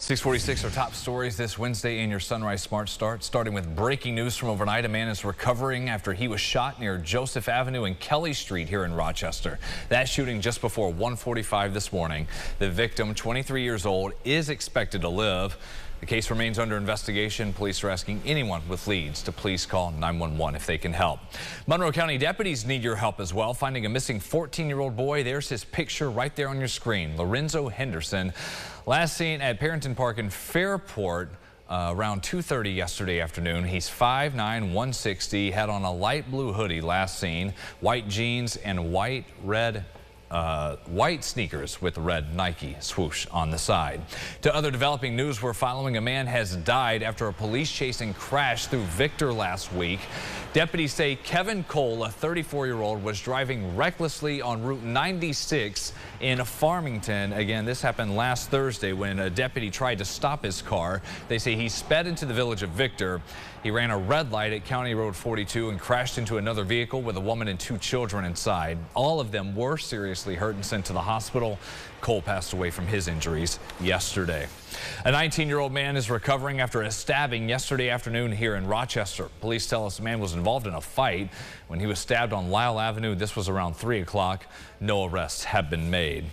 646 are top stories this Wednesday in your Sunrise Smart Start. Starting with breaking news from overnight. A man is recovering after he was shot near Joseph Avenue and Kelly Street here in Rochester. That shooting just before 1:45 this morning. The victim, 23 years old, is expected to live. The case remains under investigation. Police are asking anyone with leads to please call 911 if they can help. Monroe County deputies need your help as well. Finding a missing 14-year-old boy. There's his picture right there on your screen. Lorenzo Henderson, last seen at Parrington Park in Fairport around 2:30 yesterday afternoon. He's 5'9", 160, had on a light blue hoodie last seen, white jeans and white sneakers with red Nike swoosh on the side. To other developing news we're following, a man has died after a police chase and crash through Victor last week. Deputies say Kevin Cole, a 34-year-old, was driving recklessly on Route 96 in Farmington. Again, this happened last Thursday when a deputy tried to stop his car. They say he sped into the village of Victor. He ran a red light at County Road 42 and crashed into another vehicle with a woman and 2 children inside. All of them were seriously hurt and sent to the hospital. Cole passed away from his injuries yesterday. A 19-year-old man is recovering after a stabbing yesterday afternoon here in Rochester. Police tell us the man was involved in a fight when he was stabbed on Lyle Avenue. This was around 3 o'clock. No arrests have been made.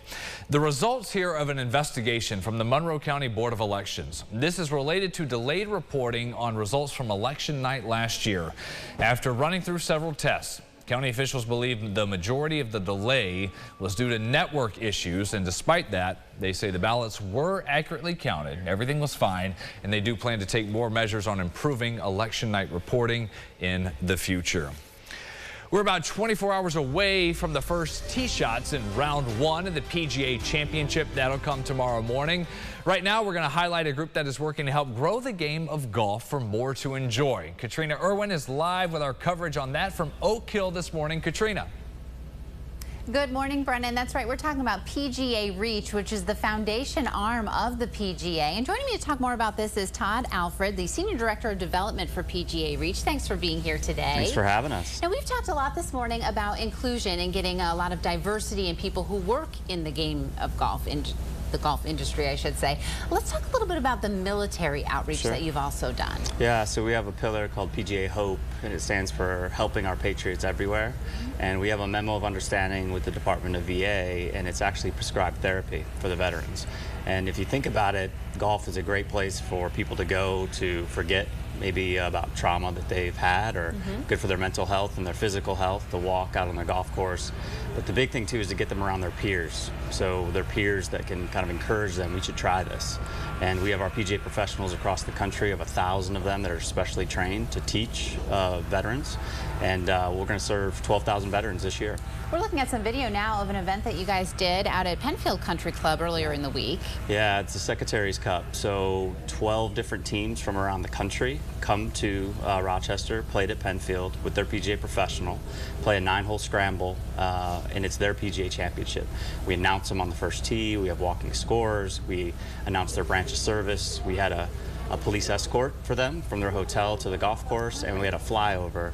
The results here of an investigation from the Monroe County Board of Elections. This is related to delayed reporting on results from election night last year. After running through several tests, county officials believe the majority of the delay was due to network issues, and despite that, they say the ballots were accurately counted. Everything was fine, and they do plan to take more measures on improving election night reporting in the future. We're about 24 hours away from the first tee shots in round 1 of the PGA Championship. That'll come tomorrow morning. Right now, we're going to highlight a group that is working to help grow the game of golf for more to enjoy. Katrina Irwin is live with our coverage on that from Oak Hill this morning. Katrina. Good morning, Brennan. That's right. We're talking about PGA Reach, which is the foundation arm of the PGA. And joining me to talk more about this is Todd Alfred, the Senior Director of Development for PGA Reach. Thanks for being here today. Thanks for having us. Now, we've talked a lot this morning about inclusion and getting a lot of diversity in people who work in the game of golf, the golf industry, I should say. Let's talk a little bit about the military outreach that you've also done. Yeah, so we have a pillar called PGA Hope, and it stands for Helping Our Patriots Everywhere. And we have a memo of understanding with the Department of VA, and it's actually prescribed therapy for the veterans. And if you think about it, golf is a great place for people to go to forget maybe about trauma that they've had, or good for their mental health and their physical health to walk out on the golf course. But the big thing too is to get them around their peers. So their peers that can kind of encourage them, we should try this. And we have our PGA professionals across the country, of 1,000 of them that are specially trained to teach veterans. And we're going to serve 12,000 veterans this year. We're looking at some video now of an event that you guys did out at Penfield Country Club earlier in the week. Yeah, it's the Secretary's Cup. So 12 different teams from around the country come to Rochester, played at Penfield with their PGA professional, play a 9-hole scramble, and it's their PGA championship. We announce them on the first tee. We have walking scores. We announce their branch of service. We had a police escort for them from their hotel to the golf course, and we had a flyover.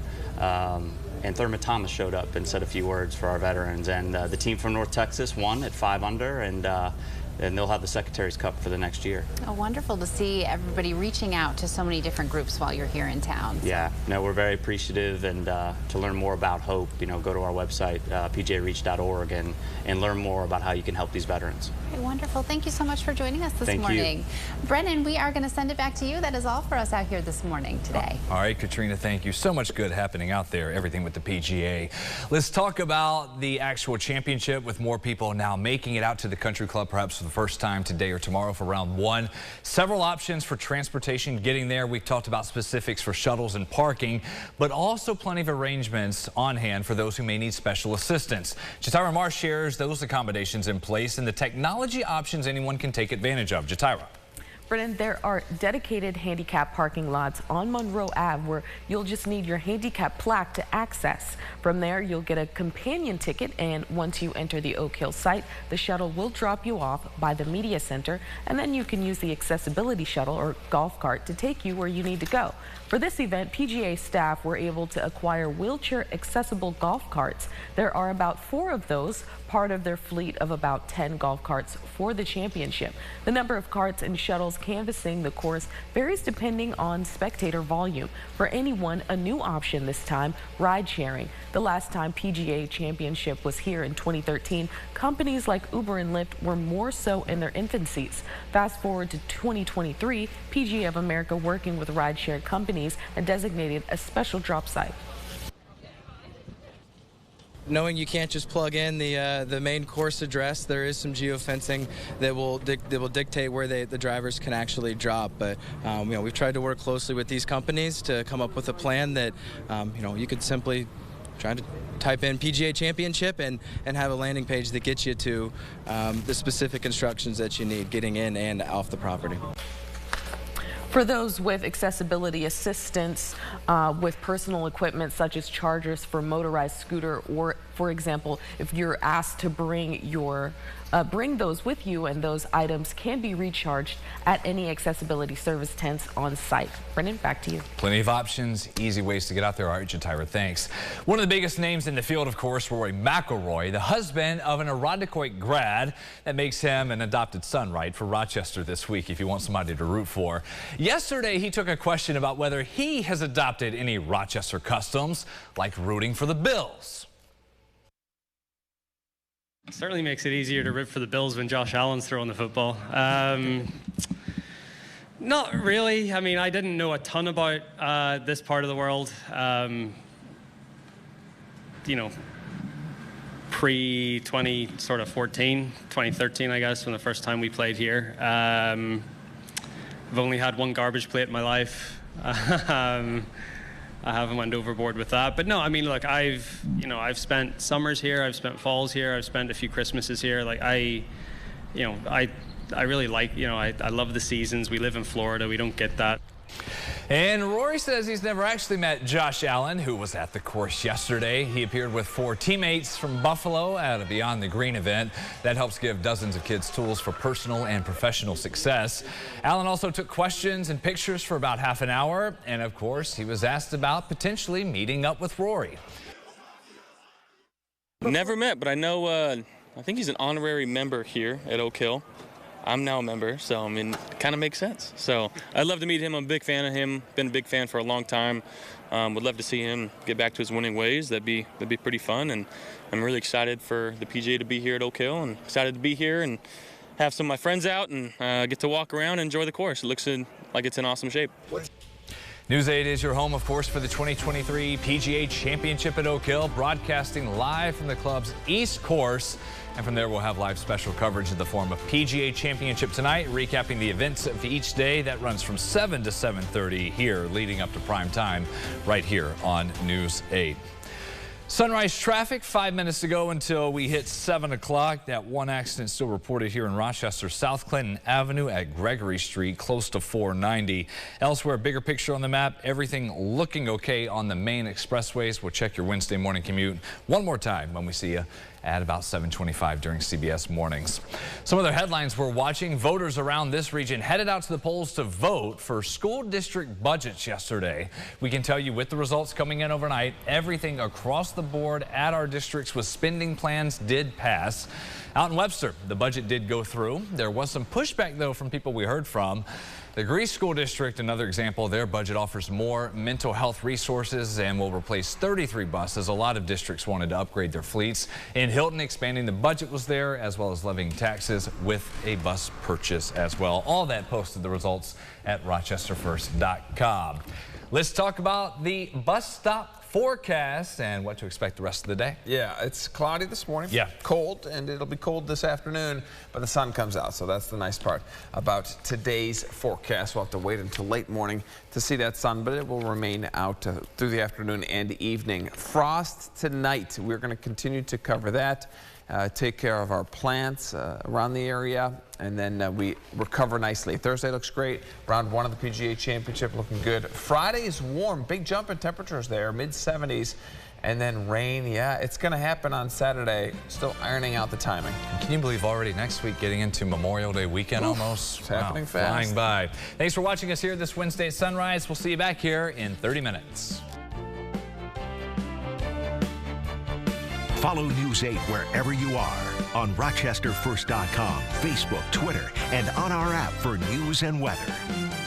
And Thurman Thomas showed up and said a few words for our veterans. And the team from North Texas won at 5 under, and they'll have the Secretary's Cup for the next year. Oh, wonderful to see everybody reaching out to so many different groups while you're here in town. So. Yeah, no, we're very appreciative, and to learn more about Hope, go to our website, pgareach.org, and learn more about how you can help these veterans. Okay, wonderful. Thank you so much for joining us this morning. You. Brennan, we are going to send it back to you. That is all for us out here this morning today. All right, Katrina, thank you. So much good happening out there, everything with the PGA. Let's talk about the actual championship, with more people now making it out to the country club, perhaps for the first time today or tomorrow for round 1. Several options for transportation getting there. We've talked about specifics for shuttles and parking, but also plenty of arrangements on hand for those who may need special assistance. Jatira Marsh shares those accommodations in place and the technology options anyone can take advantage of. Jatira. Brennan, there are dedicated handicap parking lots on Monroe Ave where you'll just need your handicap plaque to access. From there, you'll get a companion ticket, and once you enter the Oak Hill site, the shuttle will drop you off by the media center, and then you can use the accessibility shuttle or golf cart to take you where you need to go. For this event, PGA staff were able to acquire wheelchair-accessible golf carts. There are about 4 of those, part of their fleet of about 10 golf carts for the championship. The number of carts and shuttles canvassing the course varies depending on spectator volume. For anyone, a new option this time, ride sharing. The last time PGA Championship was here in 2013, companies like Uber and Lyft were more so in their infancies. Fast forward to 2023, PGA of America, working with rideshare companies, and designated a special drop site. Knowing you can't just plug in the main course address, there is some geofencing that will dictate where the drivers can actually drop. But we've tried to work closely with these companies to come up with a plan that you could simply try to type in PGA Championship and have a landing page that gets you to the specific instructions that you need getting in and off the property. For those with accessibility assistance with personal equipment such as chargers for motorized scooter, or for example, if you're asked to bring those with you, and those items can be recharged at any accessibility service tents on site. Brendan, back to you. Plenty of options, easy ways to get out there. All right, Jatira, thanks. One of the biggest names in the field, of course, Rory McIlroy, the husband of an Irondequoit grad. That makes him an adopted son, right, for Rochester this week if you want somebody to root for. Yesterday, he took a question about whether he has adopted any Rochester customs, like rooting for the Bills. It certainly makes it easier to root for the Bills when Josh Allen's throwing the football. Not really. I mean, I didn't know a ton about this part of the world. Pre-2014, 2013, I guess, when the first time we played here. I've only had one garbage plate in my life. I haven't went overboard with that, but no, I mean, look, I've spent summers here, I've spent falls here, I've spent a few Christmases here. Like I really like, I love the seasons. We live in Florida, we don't get that. And Rory says he's never actually met Josh Allen, who was at the course yesterday. He appeared with 4 teammates from Buffalo at a Beyond the Green event that helps give dozens of kids tools for personal and professional success. Allen also took questions and pictures for about half an hour. And of course, he was asked about potentially meeting up with Rory. Never met, but I know, I think he's an honorary member here at Oak Hill. I'm now a member, so I mean, it kind of makes sense. So I'd love to meet him. I'm a big fan of him. Been a big fan for a long time. Would love to see him get back to his winning ways. That'd be pretty fun. And I'm really excited for the PGA to be here at Oak Hill, and excited to be here and have some of my friends out and get to walk around and enjoy the course. It looks like it's in awesome shape. News 8 is your home, of course, for the 2023 PGA Championship at Oak Hill, broadcasting live from the club's East Course. And from there, we'll have live special coverage in the form of PGA Championship tonight, recapping the events of each day. That runs from 7 to 7:30 here, leading up to prime time right here on News 8. Sunrise traffic 5 minutes ago until we hit 7 o'clock. That one accident still reported here in Rochester, South Clinton Avenue at Gregory Street, close to 490. Elsewhere, bigger picture on the map, everything looking okay on the main expressways. We'll check your Wednesday morning commute one more time when we see you at about 7:25 during CBS Mornings. Some other headlines we're watching. Voters around this region headed out to the polls to vote for school district budgets yesterday. We can tell you with the results coming in overnight, everything across the board at our districts with spending plans did pass. Out in Webster, the budget did go through. There was some pushback, though, from people we heard from. The Greece School District, another example, their budget offers more mental health resources and will replace 33 buses. A lot of districts wanted to upgrade their fleets. In Hilton, expanding the budget was there, as well as levying taxes with a bus purchase as well. All that posted the results at rochesterfirst.com. Let's talk about the bus stop forecast and what to expect the rest of the day. Yeah, it's cloudy this morning. Yeah. Cold, and it'll be cold this afternoon, but the sun comes out, so that's the nice part about today's forecast. We'll have to wait until late morning to see that sun, but it will remain out through the afternoon and evening. Frost tonight. We're going to continue to cover that. Take care of our plants around the area, and then we recover nicely. Thursday looks great. Round 1 of the PGA Championship looking good. Friday is warm. Big jump in temperatures there, mid-70s. And then rain, yeah, it's going to happen on Saturday. Still ironing out the timing. Can you believe already next week getting into Memorial Day weekend almost? It's happening fast. Flying by. Thanks for watching us here this Wednesday at Sunrise. We'll see you back here in 30 minutes. Follow News 8 wherever you are. on RochesterFirst.com, Facebook, Twitter, and on our app for news and weather.